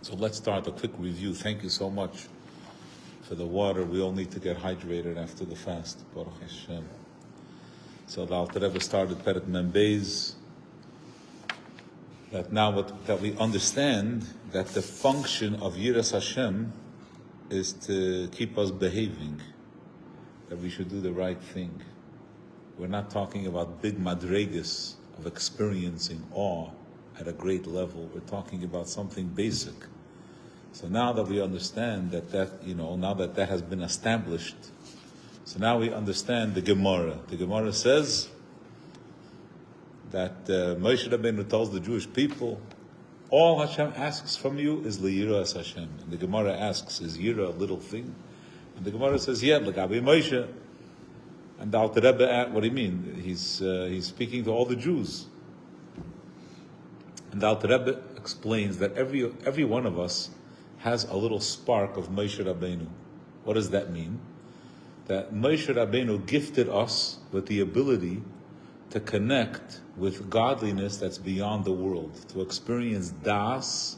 So let's start a quick review. Thank you so much for the water. We all need to get hydrated after the fast. Baruch Hashem. So the Alter Rebbe started Perek Mem Beis, that now that we understand that the function of Yiras Hashem is to keep us behaving, that we should do the right thing. We're not talking about big madregas of experiencing awe at a great level. We're talking about something basic. So now that we understand now that has been established, so now we understand the Gemara. The Gemara says that Moshe Rabbeinu tells the Jewish people, all Hashem asks from you is Liyiras Hashem. And the Gemara asks, is Yira a little thing? And the Gemara says, yeah, L'gabi Moshe. And the Alter Rebbe, what do you mean? He's speaking to all the Jews. And the Alter Rebbe explains that every one of us has a little spark of Moshe Rabbeinu. What does that mean? That Moshe Rabbeinu gifted us with the ability to connect with godliness that's beyond the world, to experience das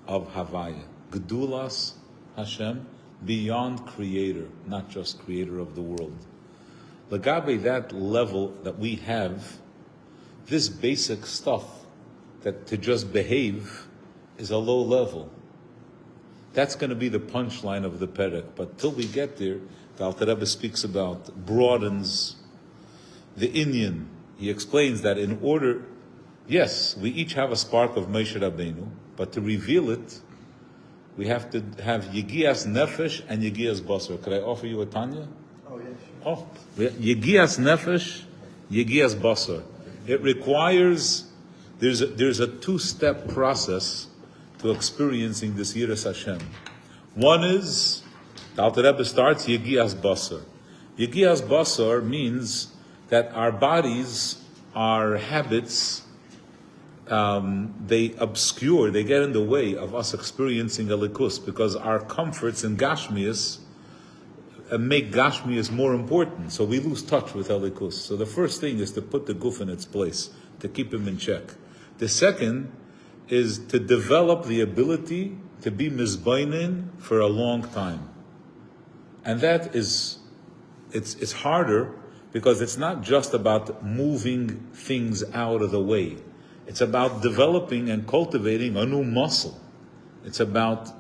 of Havaya, Gedulas Hashem, beyond Creator, not just Creator of the world. Lagabe, that level that we have, this basic stuff, that to just behave, is a low level. That's going to be the punchline of the Perek. But till we get there, the Alter Rebbe speaks about, broadens the Inyan. He explains that in order, yes, we each have a spark of Moshe Rabbeinu, but to reveal it, we have to have Yegias Nefesh and Yegias Basar. Could I offer you a Tanya? Oh, yes. Oh, Yegias Nefesh, Yegias Basar. It requires, there's a two-step process to experiencing this Yiras Hashem. One is, the Alter Rebbe starts Yegias Basar. Yegias Basar means that our bodies, our habits, they obscure, they get in the way of us experiencing a likus, because our comforts in Gashmias make Gashmias more important. So we lose touch with Elikus. So the first thing is to put the guf in its place, to keep him in check. The second is to develop the ability to be mizbainin for a long time. And that is, it's harder, because it's not just about moving things out of the way. It's about developing and cultivating a new muscle. It's about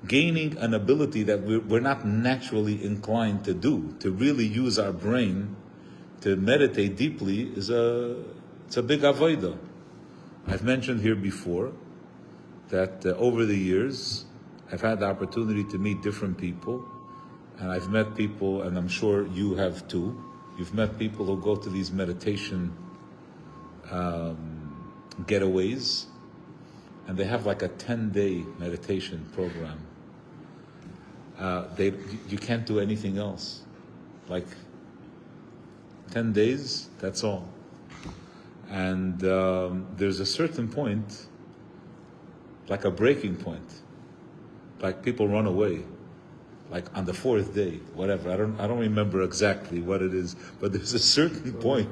gaining an ability that we're not naturally inclined to do. To really use our brain to meditate deeply it's a big avodah. I've mentioned here before that over the years I've had the opportunity to meet different people, and I've met people, and I'm sure you have too. You've met people who go to these meditation getaways, and they have like a 10-day meditation program. You can't do anything else. Like 10 days, that's all. And there's a certain point, like a breaking point. Like people run away, like on the fourth day, whatever. I don't remember exactly what it is, but there's a certain point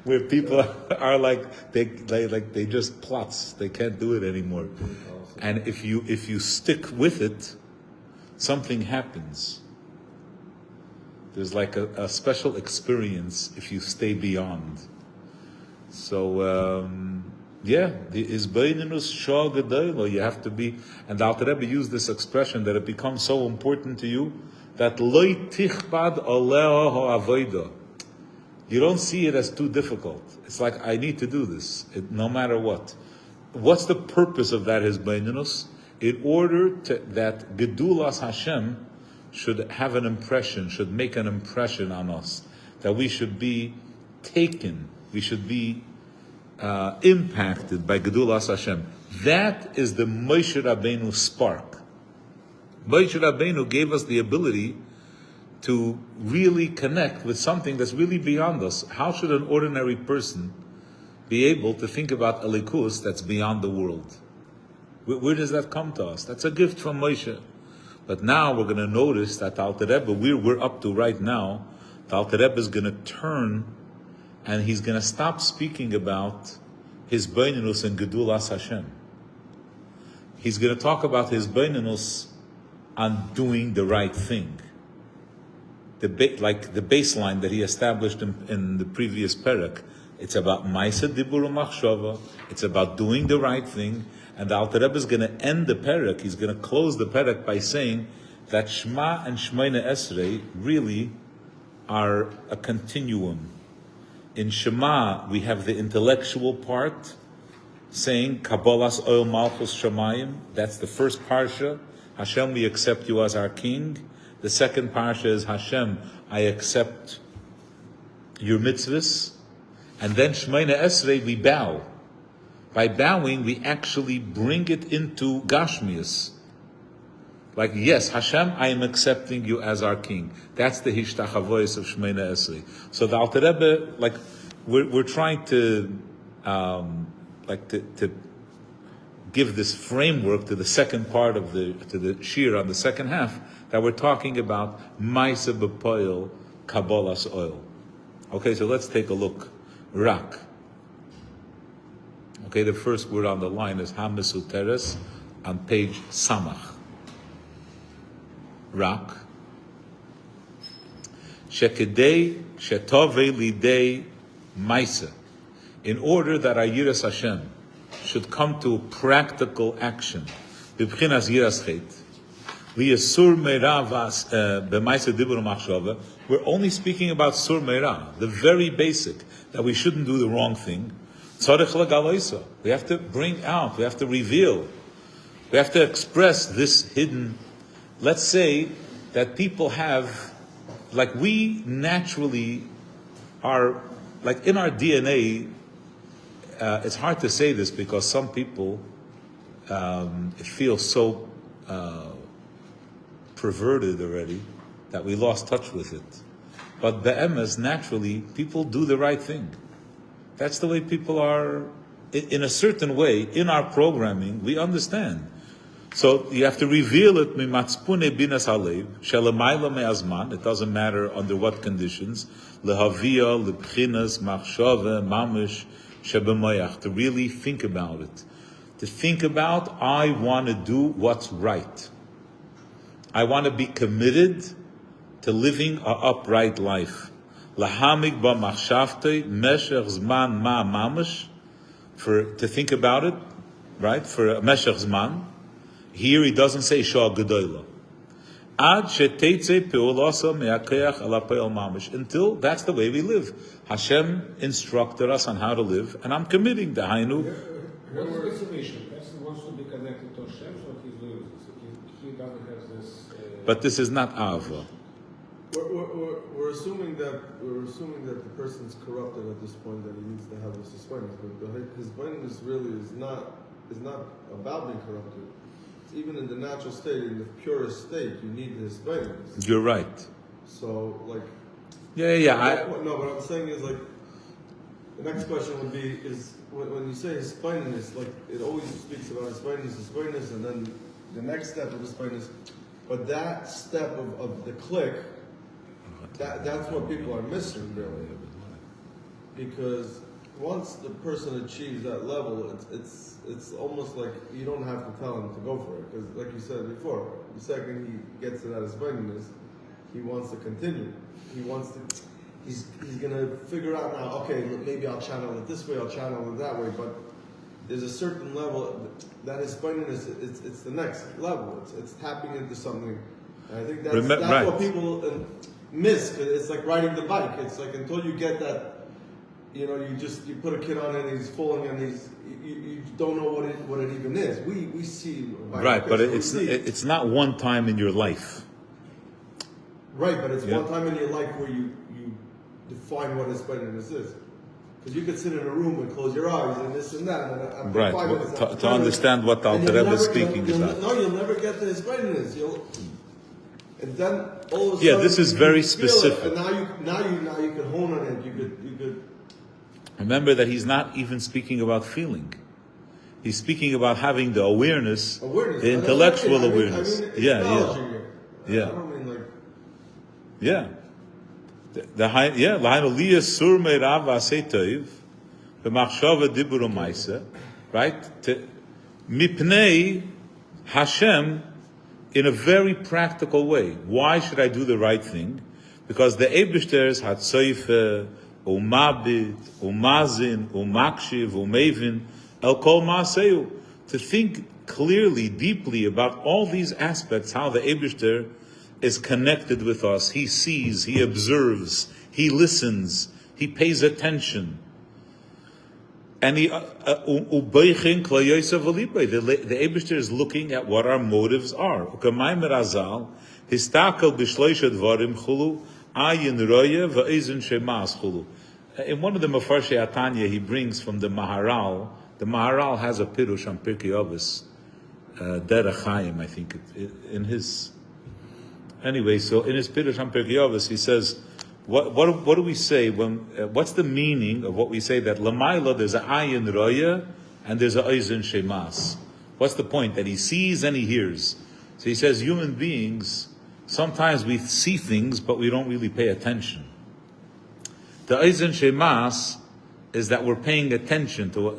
where people are like they just plots. They can't do it anymore. And if you stick with it, something happens. There's like a special experience if you stay beyond. So the Izbeininus Shah Gedayla, you have to be, and the Alter Rebbe used this expression that it becomes so important to you that Loi Tichbad Aleh Ha'avodah. You don't see it as too difficult. It's like, I need to do this, no matter what. What's the purpose of that Izbeininus? In order that Gedulas Hashem should have an impression, should make an impression on us, that we should be taken, we should be impacted by Gedulas Hashem. That is the Moshe Rabbeinu spark. Moshe Rabbeinu gave us the ability to really connect with something that's really beyond us. How should an ordinary person be able to think about a likus that's beyond the world? Where does that come to us? That's a gift from Moshe. But now we're going to notice that Alter Rebbe, we're up to right now, the Alter Rebbe is going to turn, and he's going to stop speaking about his Beinunus and Gedulas Hashem. he's going to talk about his beinonus on doing the right thing. Like the baseline that he established in the previous parak. It's about Maisa Dibur Machshava. It's about doing the right thing. And the Alter Rebbe is going to end the parak. He's going to close the parak by saying that Shema and Shemona Esrei really are a continuum. In Shema, we have the intellectual part, saying Kabbalas Oil Malchus Shemayim. That's the first parsha. Hashem, we accept you as our king. The second parsha is Hashem, I accept your mitzvahs. And then Shemona Esrei, we bow. By bowing, we actually bring it into Gashmias. Like, yes, Hashem, I am accepting you as our king. That's the hishtachavois of Shemona Esrei. So the Alter Rebbe, like, we're trying to give this framework to the second part of the shir on the second half, that we're talking about Maisa B'Poil Kabbalas Oil. Okay, so let's take a look. Rak. Okay, the first word on the line is Hamisuteres on page Samach. Rak. Shekedei Shetove Lidei Maisa. In order that our Yiras Hashem should come to practical action. B'bchinas Yiras Chet. Liyasur Meira b'Maisa Dibur Machshava. We're only speaking about Sur Meira, the very basic, that we shouldn't do the wrong thing. Tzarech L'Galoisa. We have to bring out, we have to reveal, we have to express this hidden. Let's say that people have, like we naturally are, like in our DNA, it's hard to say this because some people feel so perverted already that we lost touch with it. But be'emes, naturally, people do the right thing. That's the way people are, in a certain way, in our programming, we understand. So you have to reveal it, mimatzpune binas halev, shelamayla me'azman, it doesn't matter under what conditions, lehavia, lebchinas, machshava, mamish, shebemayach, to really think about it. To think about, I want to do what's right. I want to be committed to living an upright life. Lahamik ba machshavte meshech zman ma mamish, to think about it, right? For meshech zman. Here he doesn't say shah gedola. Ad sheteitze peulasa me'akeach ala pe'el mamish. Until that's the way we live. Hashem instructed us on how to live, and I'm committing to Hainu. What's the situation? Person wants to be connected to Hashem, so he's doing this. He doesn't have this. But this is not Ava. We're assuming that the person's corrupted at this point, that he needs to have this hisbonenus. But his hisbonenus really is not about being corrupted. Even in the natural state, in the purest state, you need the hisbonenus. You're right. So, like. Yeah. No, what I'm saying is, like, the next question would be, is when you say hisbonenus, like, it always speaks about hisbonenus, and then the next step of hisbonenus. But that step of the click, that's what people are missing, really. Because once the person achieves that level, it's almost like you don't have to tell him to go for it. Because, like you said before, the second he gets to that hisbonenus, he wants to continue. He's gonna figure out now, okay, maybe I'll channel it this way, I'll channel it that way, but there's a certain level that hisbonenus, it's the next level. It's tapping into something. And I think that's right. What people miss. It's like riding the bike. It's like until you get that, you put a kid on it and he's falling and you don't know what it even is. We see right, but it's not one time in your life. Right, but it's one time in your life where you define what hisbonenus is. Because you could sit in a room and close your eyes and this and that. And right, to understand what the Alter Rebbe is speaking about. No, you'll never get to hisbonenus. And then all of a sudden, this is very specific. And now you can hone on it. You could. Remember that he's not even speaking about feeling. He's speaking about having the awareness. The intellectual awareness. Yeah. Yeah. I don't mean like. Yeah. L'hainu liya sur meirav v'asei toiv b'machshava dibur u'maisa, right? Mipnei Hashem in a very practical way. Why should I do the right thing? Because the Eibishter's Hatzoife, Umabit, Umazin, Umakshiv, Umevin, El Kol Maaseu. To think clearly, deeply about all these aspects, how the Eibishter is connected with us. He sees, he observes, he listens, he pays attention. And the Eibishter is looking at what our motives are. In one of the Mefarshei Tanya, he brings from the Maharal. The Maharal has a pirush on Pirkei Avos, Derech Chaim, I think, in his. Anyway, so in his pirush on Pirkei Avos, he says, what do we say when? What's the meaning of what we say that Lamaila there's a ayin roya and there's a oizen shemas? What's the point? That he sees and he hears. So he says human beings sometimes we see things but we don't really pay attention. The oizen shemas is that we're paying attention to what,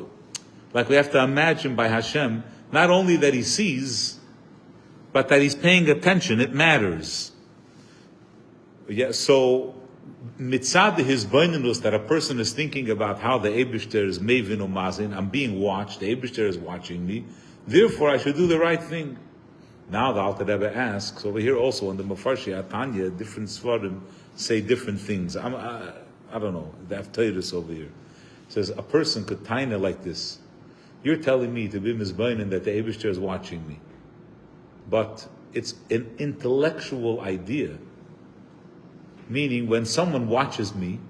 like we have to imagine by Hashem not only that he sees, but that he's paying attention. It matters. Yeah. So. Mitzad his beinenus that a person is thinking about how the Eibishter is mevin or mazin. I'm being watched. The Eibishter is watching me. Therefore, I should do the right thing. Now the Alter Rebbe asks over here also on the Mefarshei Tanya, different svarim say different things. I don't know. They have Teiros over here. It says a person could taina like this. You're telling me to be mizbeinen that the Eibishter is watching me, but it's an intellectual idea. Meaning, when someone watches me,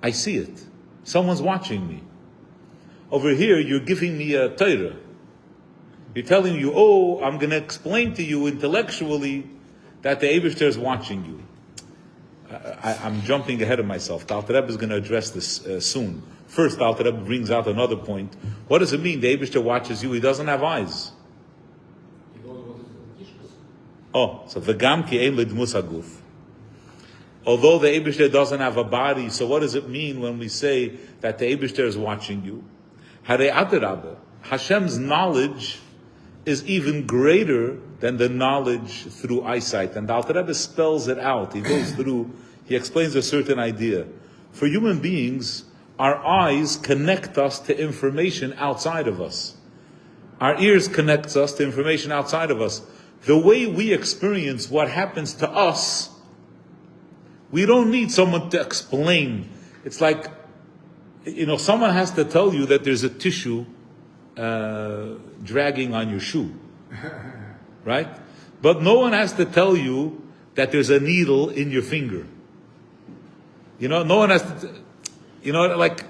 I see it. Someone's watching me. Over here, you're giving me a Torah. You're telling you, I'm going to explain to you intellectually that the Eibishter is watching you. I'm jumping ahead of myself. The Alter Rebbe is going to address this soon. First, the Alter Rebbe brings out another point. What does it mean? The Eibishter watches you. He doesn't have eyes. So v'gam ki ein lidmus haguf. Although the Eibishter doesn't have a body, so what does it mean when we say that the Eibishter is watching you? Harei adarabah, Hashem's knowledge is even greater than the knowledge through eyesight. And the Alter Rebbe spells it out. He goes through, he explains a certain idea. For human beings, our eyes connect us to information outside of us. Our ears connect us to information outside of us. The way we experience what happens to us, we don't need someone to explain. It's like, someone has to tell you that there's a tissue dragging on your shoe, right? But no one has to tell you that there's a needle in your finger. No one has to, like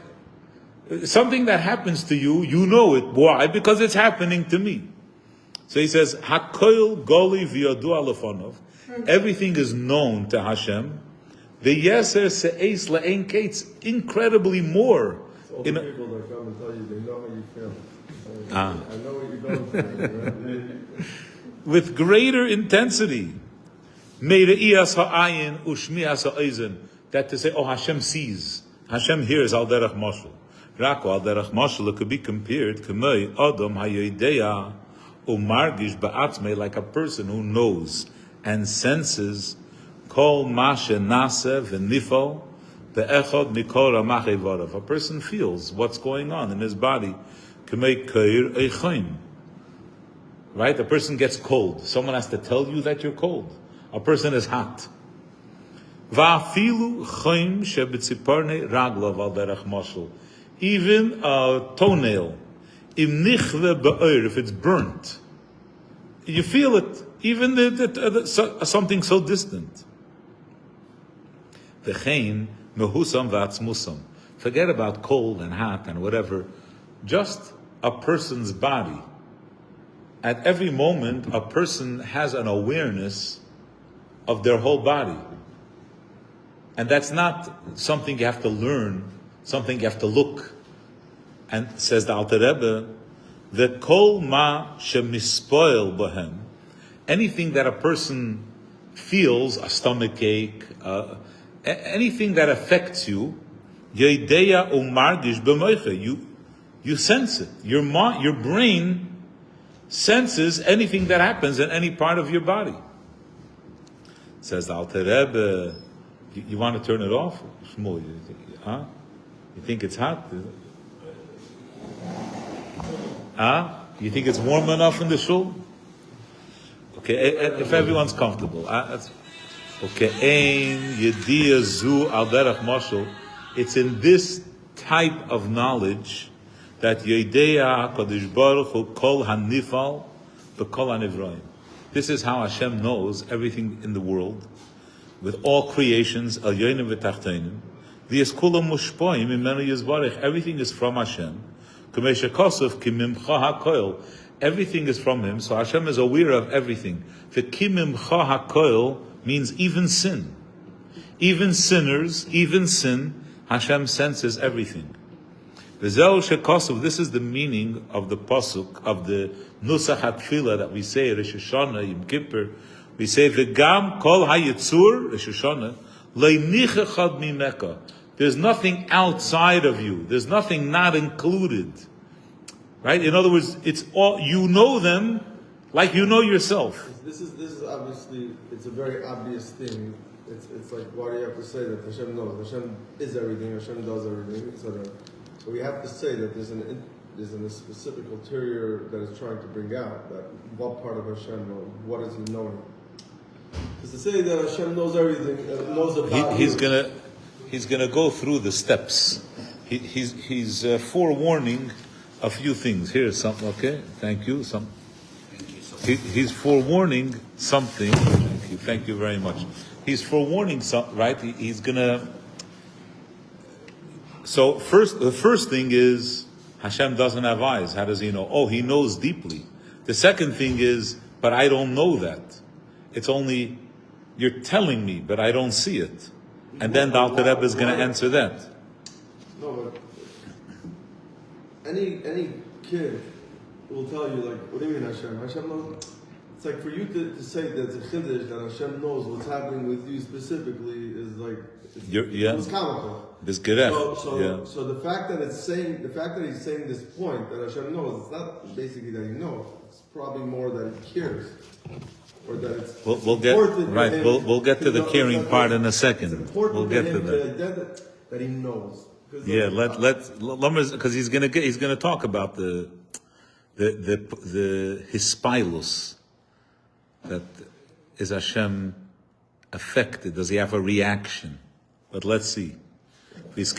something that happens to you, you know it. Why? Because it's happening to me. So he says, Hakoil goli v'yadu alefonov. Everything is known to Hashem. The yeser se'es le'en kates, incredibly more. All the people that come and tell you, they know how you feel. I know what you're going through. Right? With greater intensity. Meiriyas ha'ayin ushmiyas ha'ezen. That to say, Hashem sees. Hashem hears al derech mashal. Rako al derech mashal, it could be compared k'mei adam ha'yodeya umargish ba'atzmei, like a person who knows and senses kol mashe nase v'nifal be'echod mikol ramach evorav. A person feels what's going on in his body. K'mei keir eichaim. Right? A person gets cold. Someone has to tell you that you're cold. A person is hot. Va'afilu chaim shebetziparnei raglav al derech mashal. Even a toenail, im nichve be'or, if it's burnt, you feel it. Even something so distant. V'chein mehusam v'atzmusam. Forget about cold and hot and whatever. Just a person's body. At every moment, a person has an awareness of their whole body. And that's not something you have to learn, something you have to look. And says the Alter Rebbe, the kol ma shemispoil bohem, anything that a person feels, a stomach ache, anything that affects you, yedeya umargish b'moicha, you sense it. Your brain senses anything that happens in any part of your body. Says the Alter Rebbe, you want to turn it off? Shmuel, you think it's hot? You think it's warm enough in the shul? Okay, if everyone's comfortable. Okay, ein yediyah zu al derech mashal. It's in this type of knowledge that Yedea HaKadosh Baruch Hu kol hanifal v'kol hanivroim. This is how Hashem knows everything in the world, with all creations, elyonim v'tachtenim. V'yes kulam mushpoim imenu yizbarich. Everything is from Hashem. K'mei shekosov ki mimcha hakoil. Everything is from Him, so Hashem is aware of everything. V'ki mimcha hakoil means even sin. Even sinners, even sin, Hashem senses everything. This is the meaning of the pasuk of the Nusach HaTfilah that we say at Rosh Hashanah, Yom Kippur. We say V'gam kol hayitzur Rosh Hashanah le'nicha chad mimeka. There's nothing outside of you. There's nothing not included. Right? In other words, it's all you know them like you know yourself. This is obviously, it's a very obvious thing. It's like, why do you have to say that Hashem knows? Hashem is everything. Hashem does everything, etc. So we have to say that there's a specific ulterior that is trying to bring out that what part of Hashem knows, what is He knowing? Because to say that Hashem knows everything, knows about he's gonna go through the steps. He's forewarning a few things. Here's something. Okay, thank you. He's forewarning something. Thank you very much. He's forewarning something, right? He's gonna. So the first thing is Hashem doesn't have eyes. How does He know? Oh, He knows deeply. The second thing is, but I don't know that. It's only you're telling me, but I don't see it. And then the Alter Rebbe is going to answer that. No, but any kid will tell you, like, what do you mean Hashem? Hashem knows. It's like for you to say that it's a chiddush that Hashem knows what's happening with you specifically is like it's comical. So the fact that he's saying this point that Hashem knows, it's not basically that He knows. It's probably more that He cares, or that it's we'll get right. We'll get to the caring part in a second. We'll get to that He knows. Yeah, let because he's gonna talk about the hispilus. That is Hashem affected? Does He have a reaction? But let's see. When the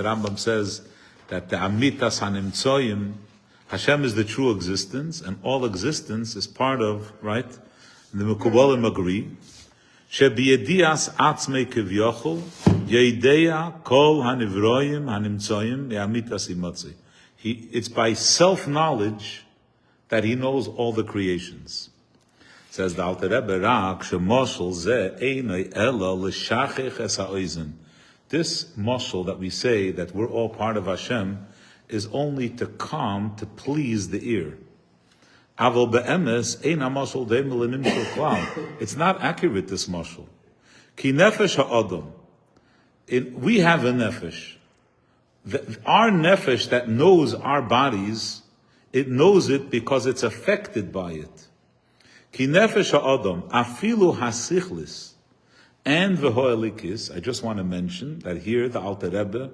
Rambam says that the amitas hanimtsoyim, Hashem is the true existence, and all existence is part of, right? The Mekubalim agree. Shebiyedias atzmei kivyochel yeidea kol hanivroyim hanimtsoyim le'amitas imotzi. It's by self-knowledge that He knows all the creations. Says the Alter Rebbe, Rak shemoshel ze einay ela l'shachech es ha'oizen. This moshel that we say that we're all part of Hashem is only to calm, to please the ear. Aval be'emes ein ha'moshel deim l'nimshel klal. It's not accurate, this moshel. Ki nefesh ha'adam. We have a nefesh. Our nefesh that knows our bodies, it knows it because it's affected by it. Ki nefesh ha'adam, afilu hasichlis, and v'ho'elikis. I just want to mention that here the Alter Rebbe,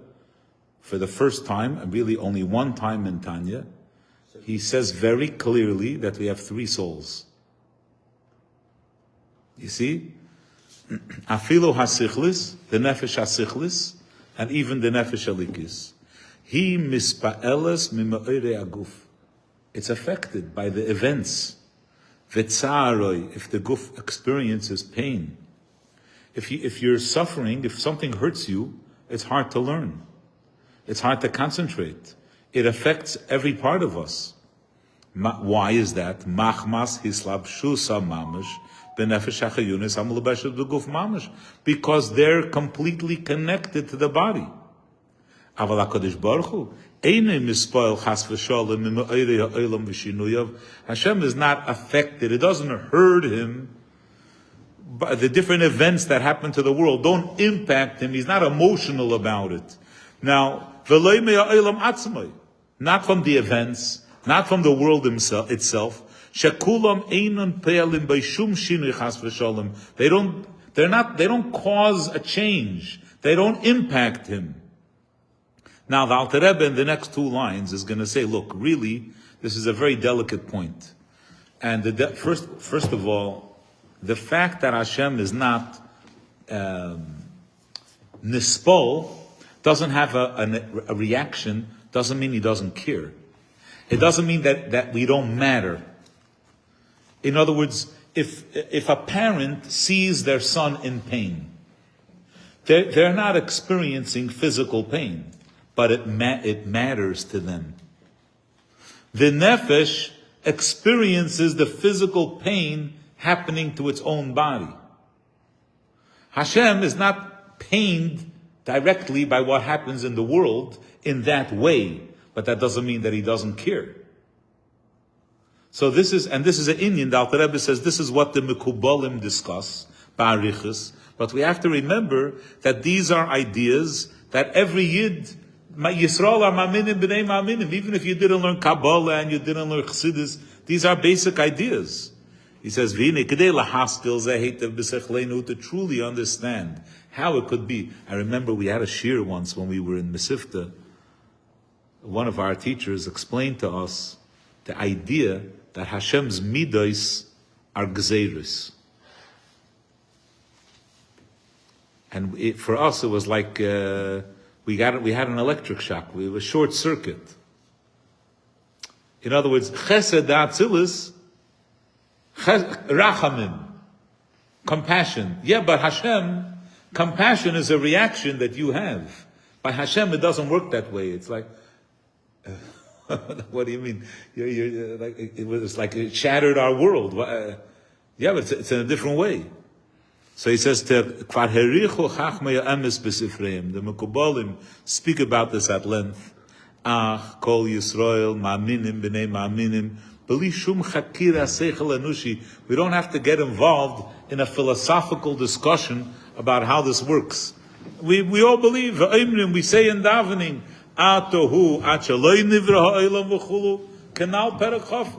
for the first time, and really only one time in Tanya, he says very clearly that we have three souls. You see? Afilu hasichlis, the nefesh hasichlis, and even the nefesh alikis. He mispa'eles mima'ire aguf. It's affected by the events. V'tzaroi, if the guf experiences pain. If you're suffering, if something hurts you, it's hard to learn. It's hard to concentrate. It affects every part of us. Why is that? Machmas hislab shusa mamash benefesh hachayunis amulabeshet b'guf mamash, because they're completely connected to the body. Aval HaKadosh Baruch Hu einay mispoil chas v'shalom mima'irei ha'olam v'shinuyav. Hashem is not affected. It doesn't hurt Him. But the different events that happen to the world don't impact Him. He's not emotional about it. Now, not from the events, not from the world itself. They don't cause a change. They don't impact him. Now, the Alter Rebbe in the next two lines is going to say, look, really, this is a very delicate point. And first of all, the fact that Hashem is not nispol doesn't have a reaction, doesn't mean he doesn't care. It doesn't mean that we don't matter. In other words, if a parent sees their son in pain, they're not experiencing physical pain, but it matters to them. The nefesh experiences the physical pain happening to its own body. Hashem is not pained directly by what happens in the world in that way, but that doesn't mean that he doesn't care. So this is an Indian. The Alter Rebbe says this is what the Mekubalim discuss, Ba'arichas, but we have to remember that these are ideas that every Yid, Yisrael are ma'aminim b'nei ma'aminim, even if you didn't learn Kabbalah and you didn't learn Chassidus, these are basic ideas. He says, to truly understand how it could be. I remember we had a shir once when we were in Mesivta. One of our teachers explained to us the idea that Hashem's midos are gzeiros. And for us it was like we had an electric shock. We were short circuit. In other words, chesed da'atzilis, rachamim, compassion. Yeah, but Hashem, compassion is a reaction that you have. By Hashem, it doesn't work that way. It's like, what do you mean? You're like it's like it shattered our world. Yeah, but it's in a different way. So he says, the Mekubalim speak about this at length. Kol Yisrael, ma'aminim b'nei ma'aminim. We don't have to get involved in a philosophical discussion about how this works. We all believe. We say in davening,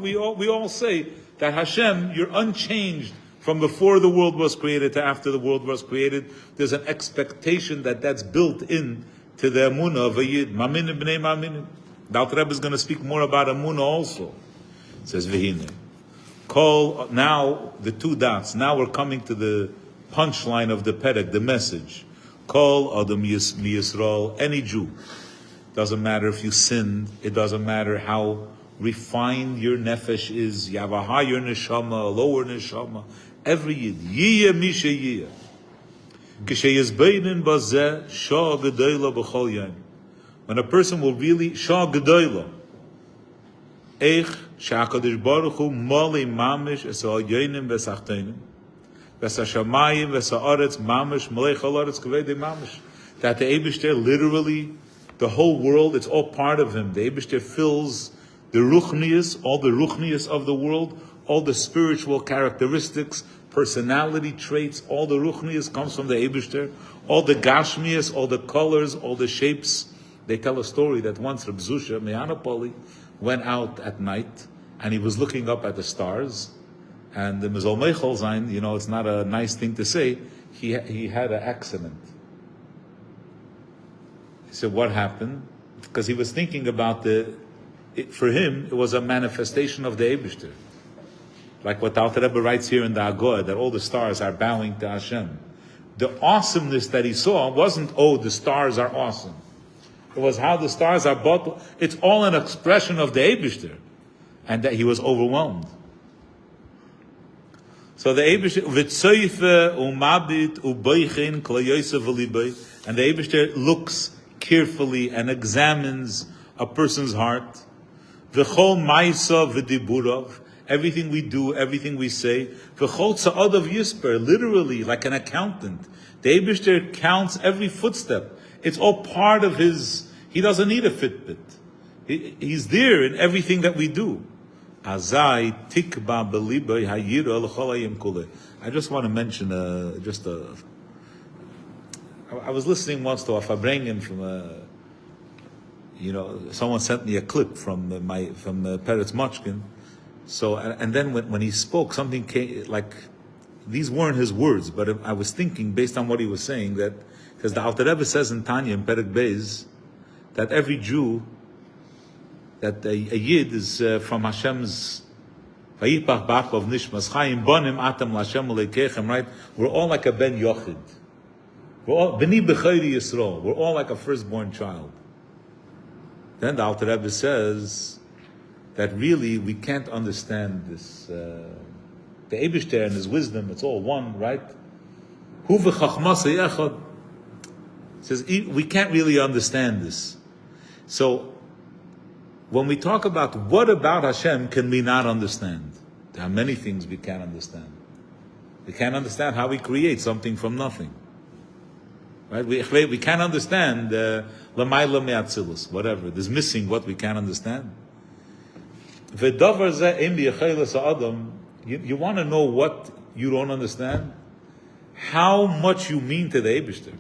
we all say that Hashem, you're unchanged from before the world was created to after the world was created. There's an expectation that's built in to the emunah of a yid. Ma'aminim b'nei ma'aminim. The Alter Rebbe is going to speak more about emunah also. It says Vehine. Call now the two dots. Now we're coming to the punchline of the perek, the message. Call Adam Yisrael, any Jew. Doesn't matter if you sinned. It doesn't matter how refined your nefesh is. You have a higher neshama, a lower neshama. Every yid, yiyah misha yiyah. K'sheyizbeinin bazeh shah gedoyla b'chol yom. When a person will really shah gedoyla, eich she'akadosh baruch hu mali mamish es ha'yonim v'sachtenim v'sashamayim v'sa'aretz mamish malei chalaretz kavei mamish. That the Eibishter literally, the whole world, it's all part of him. The Eibishter fills the ruchnius, all the ruchnius of the world, all the spiritual characteristics, personality traits, all the ruchnius comes from the Eibishter, all the gashmius, all the colors, all the shapes. They tell a story that once Reb Zusha Me'anapoli went out at night and he was looking up at the stars, and the Mizol Meichel Zayin, it's not a nice thing to say, he had an accident. He said, what happened? Because he was thinking about for him, it was a manifestation of the Eibishter. Like what the Alter Rebbe writes here in the Agoy, that all the stars are bowing to Hashem. The awesomeness that he saw wasn't, the stars are awesome. It was how the stars are bought. It's all an expression of the Eibishter. And that he was overwhelmed. So the Eibishter, v'tzoyfe umabit u'boichin kol yosef v'libay, and the Eibishter looks carefully and examines a person's heart. V'chol ma'isa v'diburav, everything we do, everything we say. V'chol tza'adav yisper, literally like an accountant. The Eibishter counts every footstep. It's all part of his. He doesn't need a Fitbit. He's there in everything that we do. Azai tikba belibay hayira l'cholayim kule. I just want to mention I was listening once to a Fabrengen from someone sent me a clip from Peretz Mochkin. So, and then when he spoke, something came, like, these weren't his words, but I was thinking, based on what he was saying, that, because the Alter Rebbe says in Tanya, in Perek Beis, that every Jew, that a Yid is from Hashem's, Vayipach Ba'achav Nishmas Chaim Bonim Atam L'Hashem Uleikechem, right? We're all like a Ben Yochid. We're all B'ni B'chayri Yisrael. We're all like a firstborn child. Then the Alter Rebbe says that really we can't understand this. The Eibishter and his wisdom, it's all one, right? Hu v'chachmasa yechad. Says we can't really understand this. So when we talk about what about Hashem can we not understand? There are many things we can't understand. We can't understand how He creates something from nothing. Right? We can't understand L'mayla me'atzilus, whatever. There's missing what we can't understand. V'davar zeh im b'yecheles ha'adam. You want to know what you don't understand? How much you mean to the Eibishter.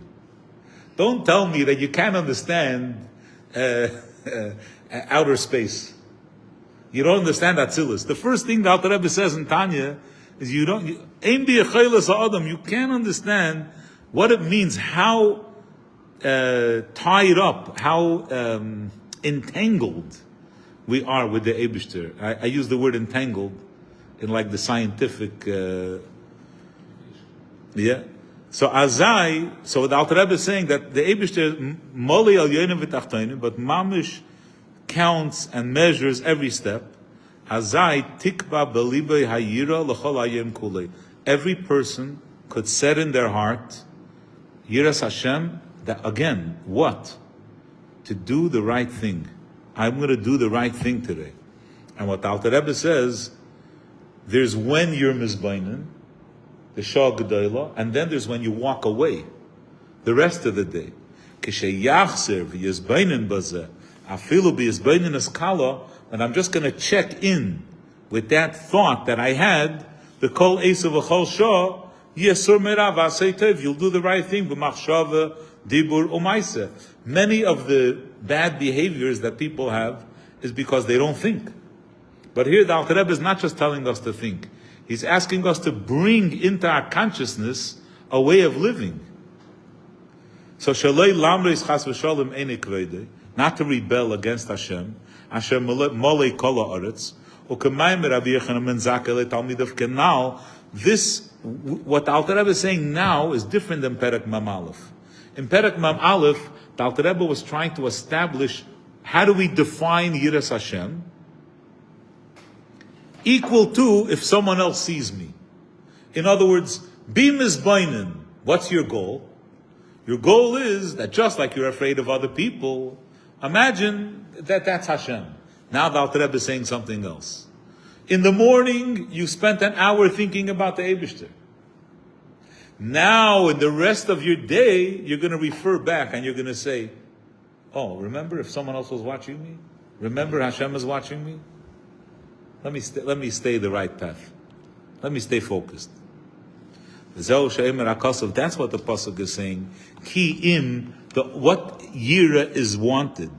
Don't tell me that you can't understand outer space. You don't understand Atzilus. The first thing the Alter Rebbe says in Tanya is you can't understand what it means, how tied up, how entangled we are with the Eibishter. I use the word entangled in like the scientific, So the Alter Rebbe is saying that the Eibishter moli al yonim v'tachtonim, but mamish counts and measures every step. Azai tikba belibei hayira l'chol hayim kulei. Every person could set in their heart yiras Hashem. That again, what? To do the right thing. I'm going to do the right thing today. And what the Alter Rebbe says, there's when you're mizbainin, the Shah Gedolah, and then there's when you walk away, the rest of the day. And I'm just going to check in with that thought that I had, the Kol Esav V'Chol Shah, Yesur Merav Asay Tev, you'll do the right thing, B'machshava, Dibur, Umaisa. Many of the bad behaviors that people have is because they don't think. But here the Alter Rebbe is not just telling us to think. He's asking us to bring into our consciousness a way of living. So shalei lamreis chas v'shalom ene kvede, not to rebel against Hashem. Hashem molei kol haaretz u'kamayim Rabbi Yochanan ben Zakkai leTalmidav kenal. This, what the Alter Rebbe is saying now, is different than Perek Mem Aleph. In Perek Mem Aleph, the Alter Rebbe was trying to establish how do we define Yiras Hashem. Equal to if someone else sees me. In other words, be mizbainin. What's your goal? Your goal is that just like you're afraid of other people, imagine that that's Hashem. Now the Alter Rebbe is saying something else. In the morning, you spent an hour thinking about the Eibishter. Now, in the rest of your day, you're going to refer back and you're going to say, oh, remember if someone else was watching me? Remember Hashem is watching me? Let me stay the right path. Let me stay focused. That's what the pasuk is saying. Ki im, what yira is wanted.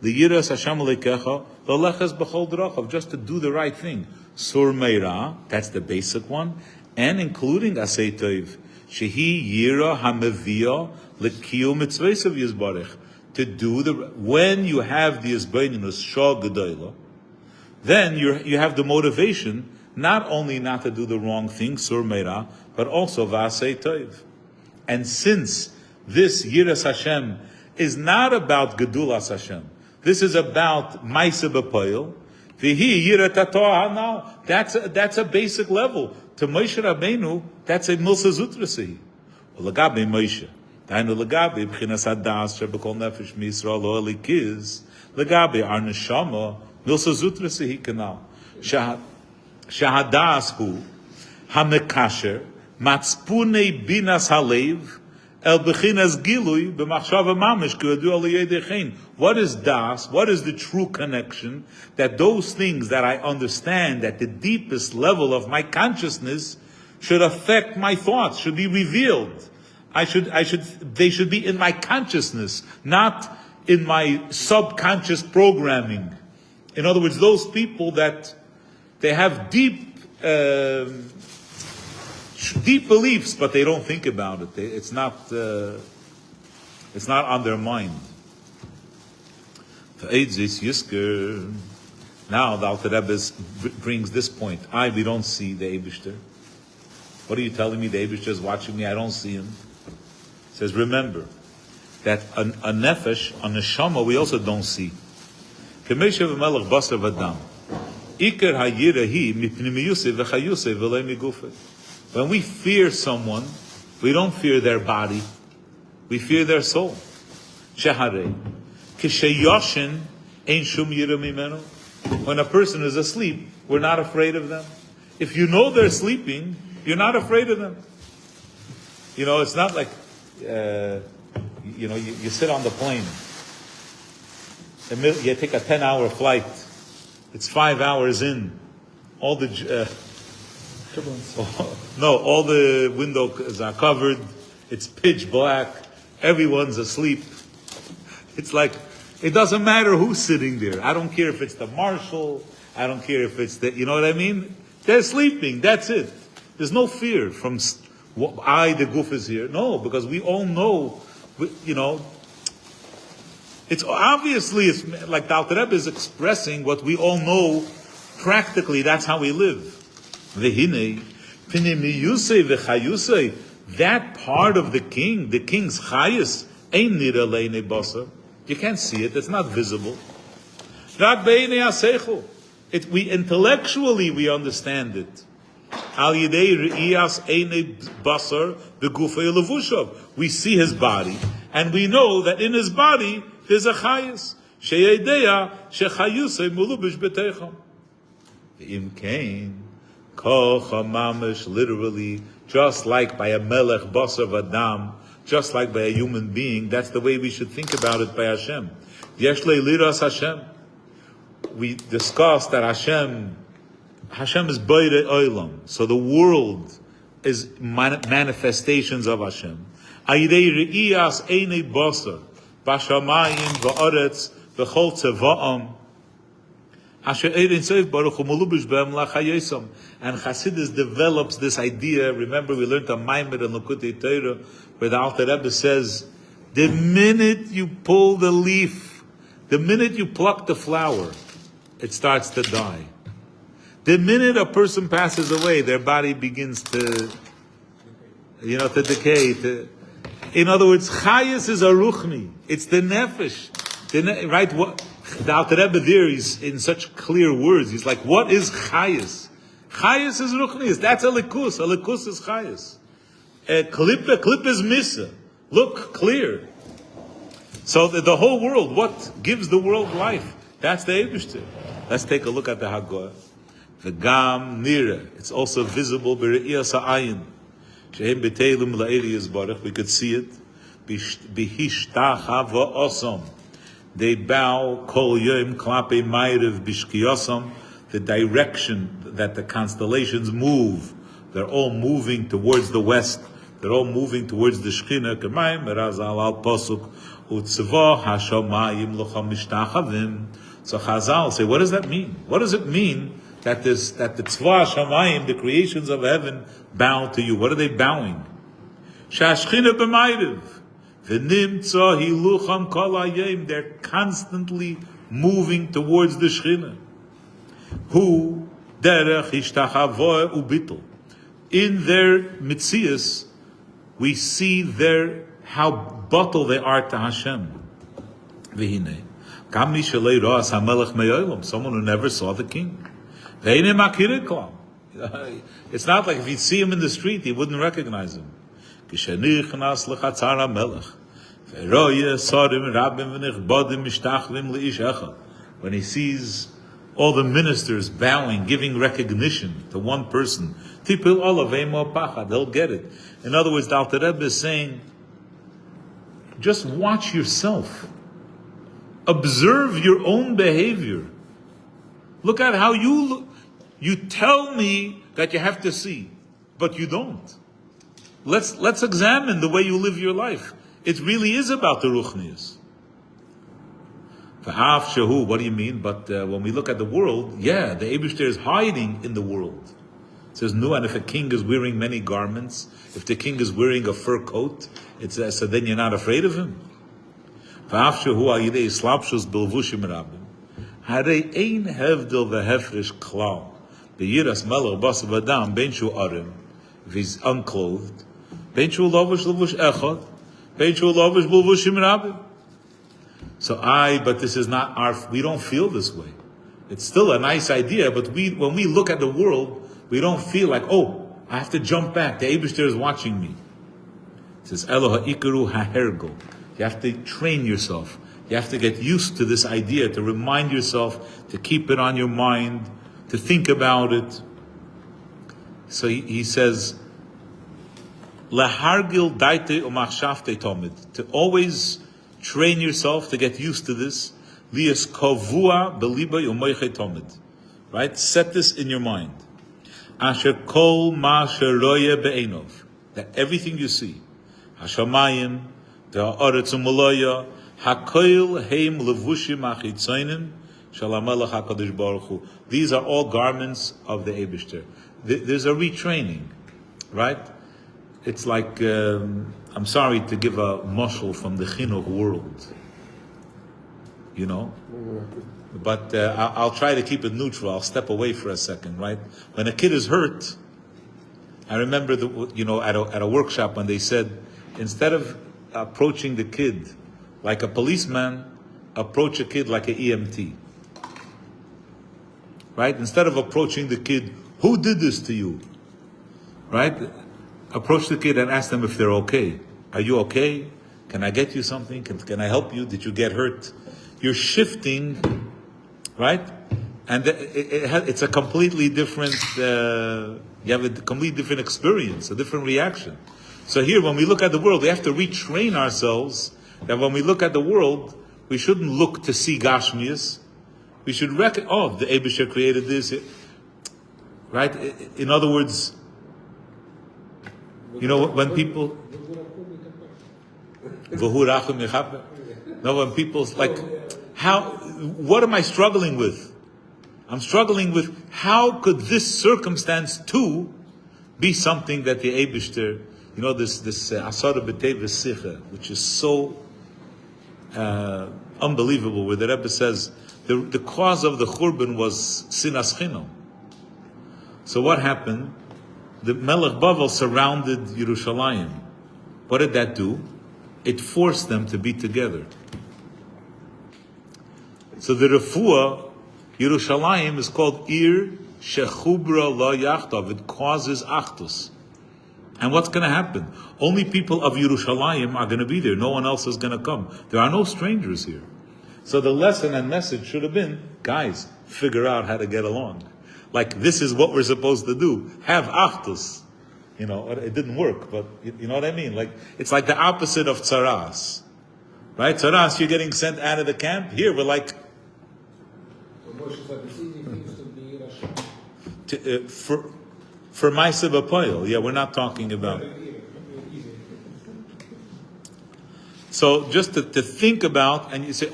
The yira Hashem lekecha, the lechas b'chol drachav, just to do the right thing. Sur meira, that's the basic one, and including asay toiv. Shehi yira hamevia lekiyu mitzvaysav yizbarich. To do when you have the yizbaininus shah gedolah, then you have the motivation not only not to do the wrong thing, sur meira, but also v'asei toiv. And since this Yiras Hashem is not about Gedulas Hashem, this is about Maisa B'Poil, v'hi yirat ha'Torah now. That's a basic level. To Moshe Rabbeinu, that's a Milsa Zutrasi. L'gabe Moshe, dainu l'gabe b'chinas hadas shebekol nefesh miYisrael lo elikiz, l'gabe our neshama. Milsa Zutra sehi kanal. Shahadas hu hamekasher matspune binas halev el bechinas gilui b'machshava mamish k'yadu al yedechein. What is das? What is the true connection? That those things that I understand at the deepest level of my consciousness should affect my thoughts, should be revealed. They should be in my consciousness, not in my subconscious programming. In other words, those people that they have deep beliefs, but they don't think about it. It's not on their mind. Now the Alter Rebbe brings this point. We don't see the Eibishter. What are you telling me? The Eibishter is watching me. I don't see him. He says, remember that a nefesh, a neshama, we also don't see. When we fear someone, we don't fear their body. We fear their soul. When a person is asleep, we're not afraid of them. If you know they're sleeping, you're not afraid of them. It's not like, you sit on the plane. You take a 10-hour flight. It's 5 hours in. All the all the windows are covered. It's pitch black. Everyone's asleep. It's like, it doesn't matter who's sitting there. I don't care if it's the marshal. I don't care if it's you know what I mean? They're sleeping. That's it. There's no fear from the goof is here. No, because we all know, it's obviously, it's like the Alter Rebbe is expressing what we all know practically. That's how we live. V'hinei, pinimiyusei v'chayusei, that part of the king's chayus, ein nira le'nei basar. You can't see it. It's not visible. Rak be'enei hasechu. We intellectually we understand it. Al yidei re'iyas einei basar v'gufei levushav. We see his body, and we know that in his body there's a chayus. Sheyedeya shechayusei mulubish b'teicham. Im kain kocha mamish, literally, just like by a melech basar v'adam, just like by a human being. That's the way we should think about it by Hashem. Yesh le'liras Hashem. We discussed that Hashem is Beire Olam. So the world is manifestations of Hashem. Ayidei re'iyas einei basar, b'shamayim v'aretz v'chol tzeva'am, asher ein sof baruch hu melubish b'hem lachayesam. And Chassidus develops this idea. Remember, we learned a Maimed in Lekutei Torah, where the Alter Rebbe says, the minute you pull the leaf, the minute you pluck the flower, it starts to die. The minute a person passes away, their body begins to decay. In other words, chayas is a ruchni. It's the nefesh. Right? What the Alter Rebbe there is in such clear words. He's like, what is chayas? Chayas is ruchni. That's a likus. A likus is chayas. A klip is misa. Look clear. So the whole world, what gives the world life? That's the Eibishter. Let's take a look at the Haggadah. The Gam Nira. It's also visible. Bere'iyas ha'ayin. Shehem b'teilim la'eri yizbarach. We could see it. B'hishtacha va'osam. They bow kol yom klape ma'iriv b'shkiyosam. The direction that the constellations move. They're all moving towards the west. They're all moving towards the Shekhinah. K'mayim merazal al posuk. Utzvah hashamayim locham mishtachavim. So Chazal say, what does that mean? What does it mean that the tzvah shamayim, the creations of heaven, bow to you? What are they bowing? Shashchina b'mayriv, v'nimtza hilucham kol hayom. They're constantly moving towards the Shekhinah. Hu derech ishtachavoh ubitul. In their mitzias, we see how bottle they are to Hashem. V'hinei. Someone who never saw the king. It's not like if you'd see him in the street, he wouldn't recognize him. When he sees all the ministers bowing, giving recognition to one person, they'll get it. In other words, the Alter Rebbe is saying, just watch yourself. Observe your own behavior. Look at how you look. You tell me that you have to see, but you don't. Let's examine the way you live your life. It really is about the ruchnius. Shehu, what do you mean? But when we look at the world, yeah, the Eibishter is hiding in the world. It says, no, and if a king is wearing many garments, if the king is wearing a fur coat, so then you're not afraid of him. Shehu al yidei slapshus bilvushim rabim. Harei ein hevdil vehefresh klal. Beyiras melech basav adam ben shu arim, if he's unclothed, ben shu lavish echad, ben shu lavish bilvushim rabim. So but this is not we don't feel this way. It's still a nice idea, but when we look at the world, we don't feel like, oh, I have to jump back. The Eibishter is watching me. It says, Eloha ikaru hahergo. You have to train yourself. You have to get used to this idea, to remind yourself, to keep it on your mind, to think about it. So he says, Lahargil daite umachshavte tomid. To always train yourself, to get used to this. Lias kavua beliba umayche tomid. Right? Set this in your mind. Asher kol ma sheroye be'enov. That everything you see, Hashamayim, the Haaretz u'Malaya, Hakoil heim levushim achitzainim, Shalamelech HaKadosh Baruch Hu. These are all garments of the Eibishter. There's a retraining, right? It's like, I'm sorry to give a mashal from the chinuch world, you know? But I'll try to keep it neutral. I'll step away for a second, right? When a kid is hurt, I remember at a workshop when they said, instead of approaching the kid like a policeman, approach a kid like an EMT. Right? Instead of approaching the kid, who did this to you? Right? Approach the kid and ask them if they're okay. Are you okay? Can I get you something? Can I help you? Did you get hurt? You're shifting, right? And it's a completely different, you have a completely different experience, a different reaction. So here, when we look at the world, we have to retrain ourselves that when we look at the world, we shouldn't look to see Gashmias. We should reckon, the Eibishter created this, right? In other words, when people, when people's like, what am I struggling with? I'm struggling with how could this circumstance too be something that the Eibishter, this Asara B'Tevis Sicha, which is so unbelievable, where the Rebbe says the cause of the Churban was Sinas Chinam. So what happened? The Melech Bavel surrounded Yerushalayim. What did that do? It forced them to be together. So the Refuah, Yerushalayim, is called Ir Shechubra La Yachtav. It causes Achdus. And what's going to happen? Only people of Yerushalayim are going to be there. No one else is going to come. There are no strangers here. So the lesson and message should have been, guys, figure out how to get along. Like, this is what we're supposed to do. Have Achdus. It didn't work, but you know what I mean? Like, it's like the opposite of Tzaras. Right? Tzaras, you're getting sent out of the camp. Here, we're like, for Maisa B'Poyel. Yeah, we're not talking about. So just to think about, and you say,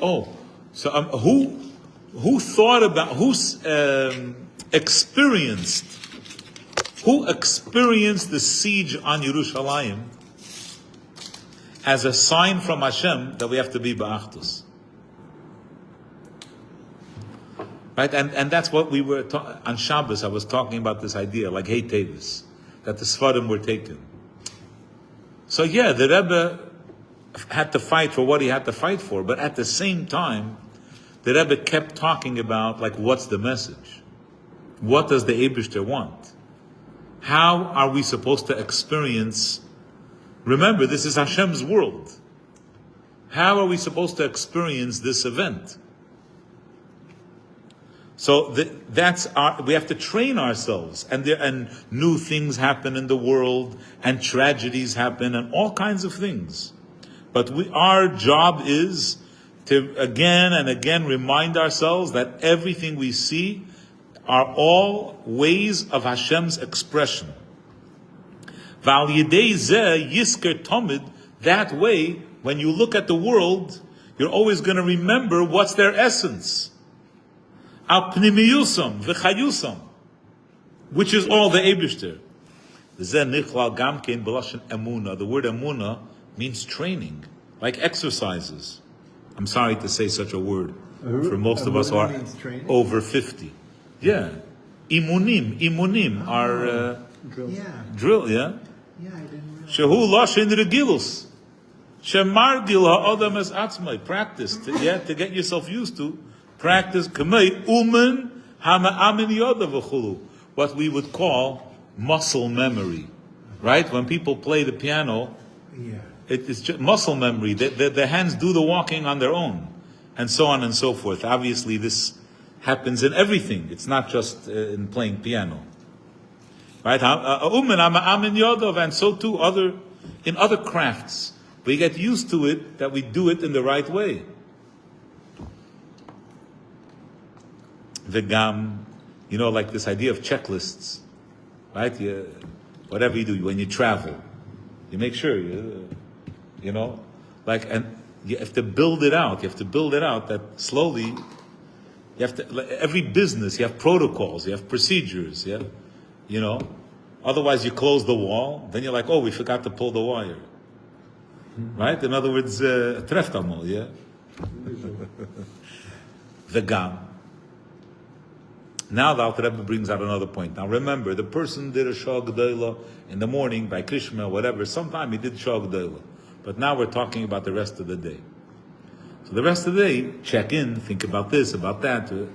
so who thought about, who experienced the siege on Yerushalayim as a sign from Hashem that we have to be ba'achdus? Right, and that's what we were on Shabbos. I was talking about this idea, like Hey Tevis, that the Sfarim were taken. So yeah, the Rebbe had to fight for what he had to fight for, but at the same time, the Rebbe kept talking about, like, what's the message? What does the Eibishter want? How are we supposed to experience? Remember, this is Hashem's world. How are we supposed to experience this event? So we have to train ourselves, and new things happen in the world, and tragedies happen, and all kinds of things. But our job is to again and again remind ourselves that everything we see are all ways of Hashem's expression. Val Yidei Zeh Yisker Tomid. That way, when you look at the world, you're always going to remember what's their essence. Al pnimiyusam v'chayusam, which is all the Eibishter. The word emuna means training, like exercises. I'm sorry to say such a word, for most of us who are over 50. Yeah. Imunim are drill, yeah? Yeah, I didn't realize. Shehu lashin regilus. Shemargil ha'adam es atzmai. Practice, to get yourself used to. Practice, kamei, umen hama'amin yoda v'chulu. What we would call muscle memory. Right? When people play the piano, it's just muscle memory. The hands do the walking on their own. And so on and so forth. Obviously, this happens in everything. It's not just in playing piano. Right? And so too in other crafts. We get used to it, that we do it in the right way. Vegam, like this idea of checklists. Right? Whatever you do, when you travel, you make sure, and you have to build it out. You have to build it out that slowly, you have to, every business, you have protocols, you have procedures, Otherwise you close the wall, then you're like, oh, we forgot to pull the wire. Right? In other words, treftamol, yeah? Vegam. Now the Alter Rebbe brings out another point. Now remember, the person did a Shah G'dayla in the morning by Krishma, whatever. Sometime he did Shah G'dayla. But now we're talking about the rest of the day. So the rest of the day, check in, think about this, about that. The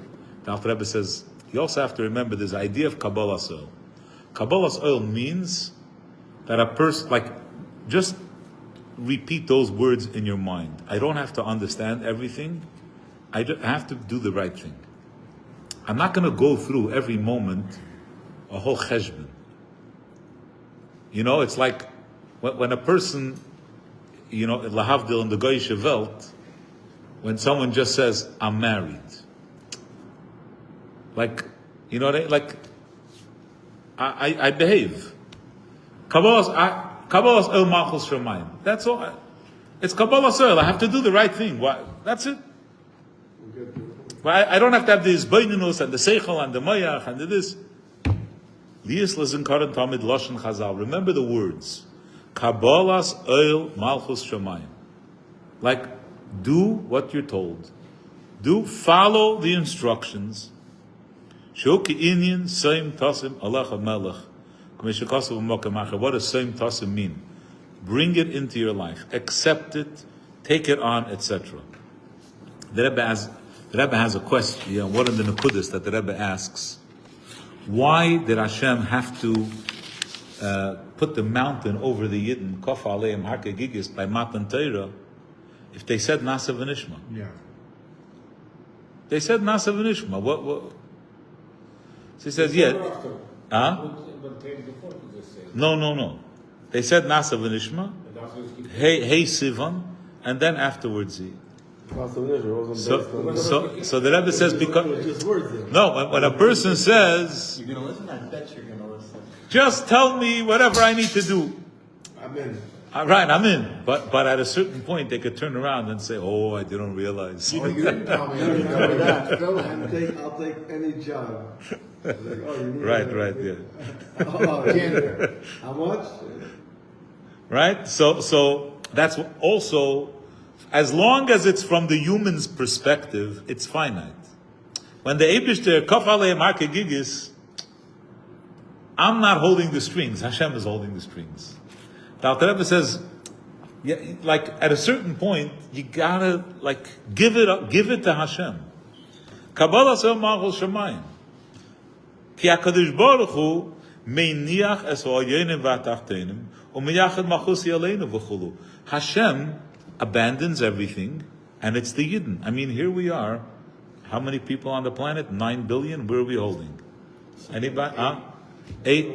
Alter Rebbe says, you also have to remember this idea of Kabbalas Ol. Kabbalas Ol means that a person, just repeat those words in your mind. I don't have to understand everything. I have to do the right thing. I'm not going to go through every moment a whole cheshbon. It's like when a person, lahavdil in the Goyishe Welt, when someone just says, I'm married. I behave. Kabbalas El Malchus Shemayim. That's all. It's Kabbalas El. I have to do the right thing. Why? That's it. I don't have to have the Izbainunus and the Seichel and the Mayach and the this. Lias Lezinkaran Tamid Lashon Chazal. Remember the words. Kabbalas El Malchus Shemayim. Do what you're told. Follow the instructions. Shoki Inyan Seim Tasim Allah HaMelech. What does Seim Tasim mean? Bring it into your life. Accept it. Take it on, etc. The Rebbe has a question. One of the Nekudas that the Rebbe asks. Why did Hashem have to put the mountain over the Yidden, Kof Aleim Harke Gigis, by Matan Torah, if they said Nasa V'Nishma? Yeah. They said Nasa V'Nishma. What? So he says, yeah. Huh? No. They said Nasa V'Nishma, Hey Sivan, and then afterwards he. So the Rebbe says because when a person says, You're gonna listen? I bet you're gonna listen. Just tell me whatever I need to do. I'm in. Right, I'm in. But at a certain point, they could turn around and say, "Oh, I didn't realize." You didn't tell me. You tell me that. I'll take any job. Right, yeah. Janitor. How much? Right. So that's also, as long as it's from the human's perspective, it's finite. When the Eibishter Kaf Aleim Harke Gigis, I'm not holding the strings. Hashem is holding the strings. The Alter Rebbe says, at a certain point, you gotta give it up, give it to Hashem. Kabbalas El Malchus Shemayim. Ki HaKadosh Baruch Hu meiniach es ha'oyenim v'atachtenim u'meyachad malchusi aleinu v'chulu. Hashem abandons everything, and it's the Yidden. I mean, here we are. How many people on the planet? 9 billion. Where are we holding? Anybody? 8.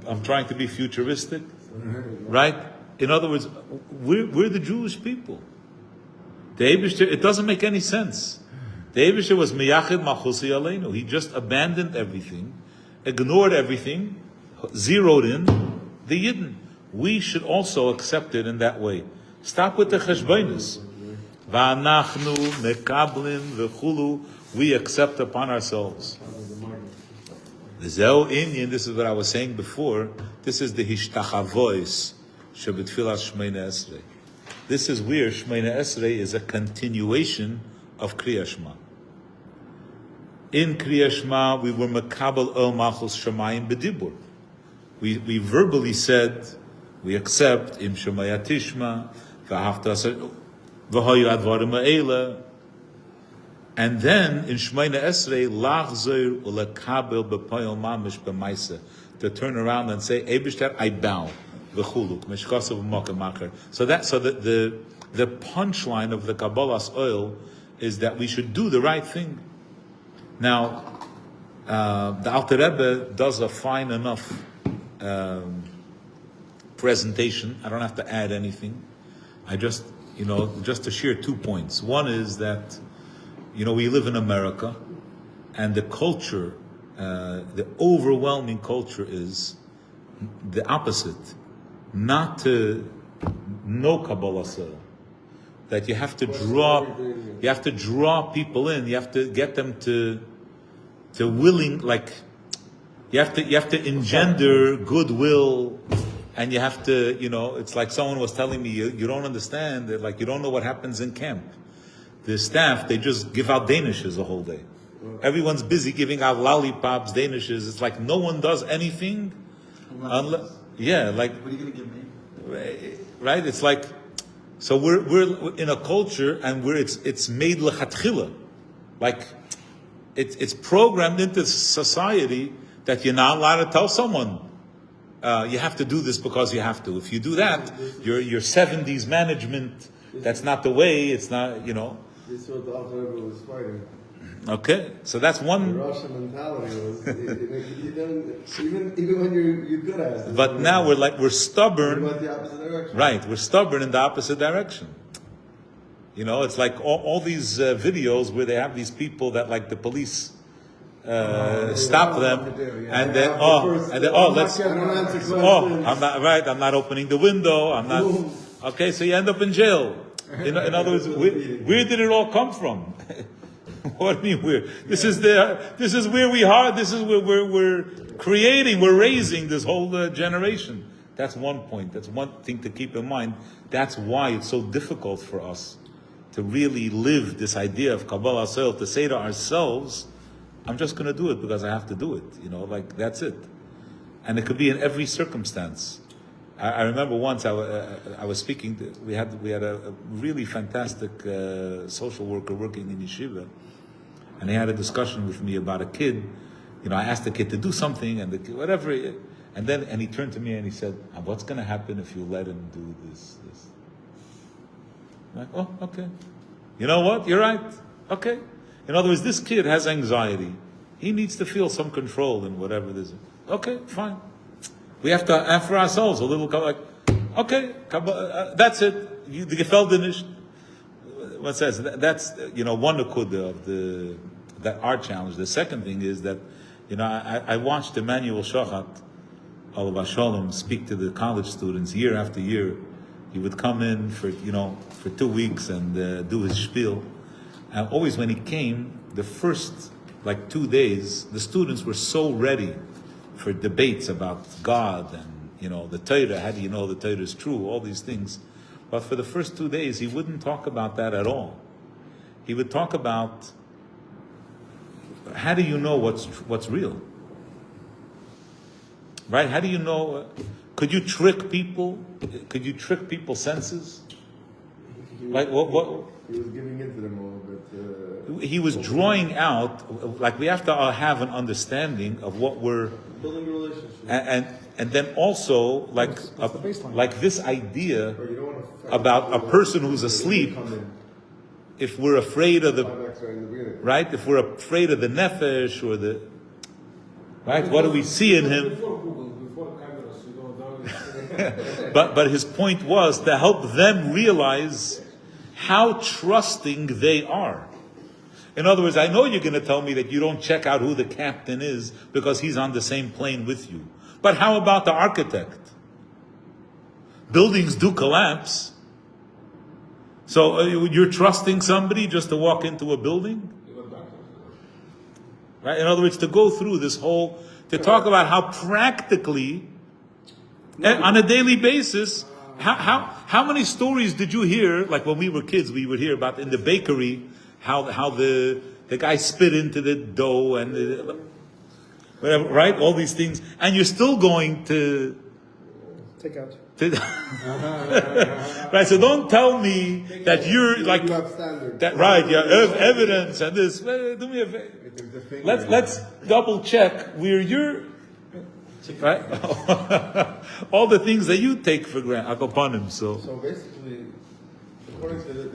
I'm trying to be futuristic, right? In other words, we're the Jewish people. The Eibishter, it doesn't make any sense. The Eibishter was miyachid malchusi aleinu. He just abandoned everything, ignored everything, zeroed in the Yidden. We should also accept it in that way. Stop with the cheshbonis. Va'anachnu mekablim v'chulu. We accept upon ourselves. Zeu inyan. This is what I was saying before. This is the hishtachavois shebetfilas Shmeina Esrei. This is where Shmeina Esrei is a continuation of Kriya Shema. In Kriya Shema, we were mekabel el malchus shemayim b'dibur. We verbally said, we accept im shemaya tishma v'hafta v'hoyu advarim ha'ela. And then in Shmeina Esrei, lachzer ulekabel b'poyel mamish b'maisa, to turn around and say, Eibishter, I bow. V'chuluk mishkasav v'mokemacher. So the punchline of the Kabbalah's oil is that we should do the right thing. Now, the Alter Rebbe does a fine enough presentation. I don't have to add anything. I just to share 2 points. One is that, we live in America, and the culture, the overwhelming culture is the opposite. Not to know Kabbalah, that you have to draw people in. You have to get them to willing, like you have to engender goodwill, and you have to, it's like someone was telling me, you don't understand, like you don't know what happens in camp. The staff, they just give out Danishes the whole day. Everyone's busy giving out lollipops, Danishes. It's like no one does anything unless, like, what are you going to give me? Right? It's like, so we're in a culture and where it's made lechatchila, like it's programmed into society that you're not allowed to tell someone you have to do this because you have to. If you do that, your 70s management. That's not the way. It's not. This is what the Alter Rebbe was fighting. Okay, so that's one. The Russian mentality was you don't, even when you're good at it. But now we're stubborn. You went the opposite direction. Right, we're stubborn in the opposite direction. It's like all these videos where they have these people that like the police stop them, and then let's. I'm not opening the window. I'm not. Okay, so you end up in jail. In other words, where did it all come from? What do you mean where? This is where we are. This is where we're creating, we're raising this whole generation. That's one point. That's one thing to keep in mind. That's why it's so difficult for us to really live this idea of Kabbalah Soil, to say to ourselves, I'm just going to do it because I have to do it. Like that's it. And it could be in every circumstance. I remember once I was speaking. We had a really fantastic social worker working in yeshiva, and he had a discussion with me about a kid. I asked the kid to do something, and the kid, whatever, and he turned to me and he said, "What's going to happen if you let him do this?" I'm like, oh, okay. You know what? You're right. Okay. In other words, this kid has anxiety. He needs to feel some control in whatever this is. Okay, fine. We have to have for ourselves a little like, okay, that's it. The Gefällt nicht. What says that's one nakuda of that our challenge. The second thing is that I watched Emmanuel Shochat, Alav Shalom, speak to the college students year after year. He would come in for 2 weeks and do his spiel. And always when he came, the first 2 days, the students were so ready for debates about God and the Torah. How do you know the Torah is true? All these things. But for the first 2 days, he wouldn't talk about that at all. He would talk about how do you know what's real? Right? How do you know? Could you trick people? Could you trick people's senses? Like what? He was giving into them a little bit. He was drawing out, like we have to have an understanding of what we're building a relationship, and then also like this idea or you don't want to about a person who's asleep. If we're afraid of the right, if we're afraid of the nefesh or the right, what do we see in him? Before Google, before cameras, now it's But his point was to help them realize how trusting they are. In other words, I know you're going to tell me that you don't check out who the captain is because he's on the same plane with you. But how about the architect? Buildings do collapse. So you're trusting somebody just to walk into a building? Right? In other words, to go through this whole, to talk about how practically, on a daily basis, how many stories did you hear, like when we were kids, we would hear about in the bakery, how the guy spit into the dough and whatever, right? All these things. And you're still going to Take out. right, so don't tell me that you're like You have standards. that, right? Yeah, evidence and this. Well, do me a favor. Let's double check where you're right. All the things that you take for granted upon him. So So basically, according to the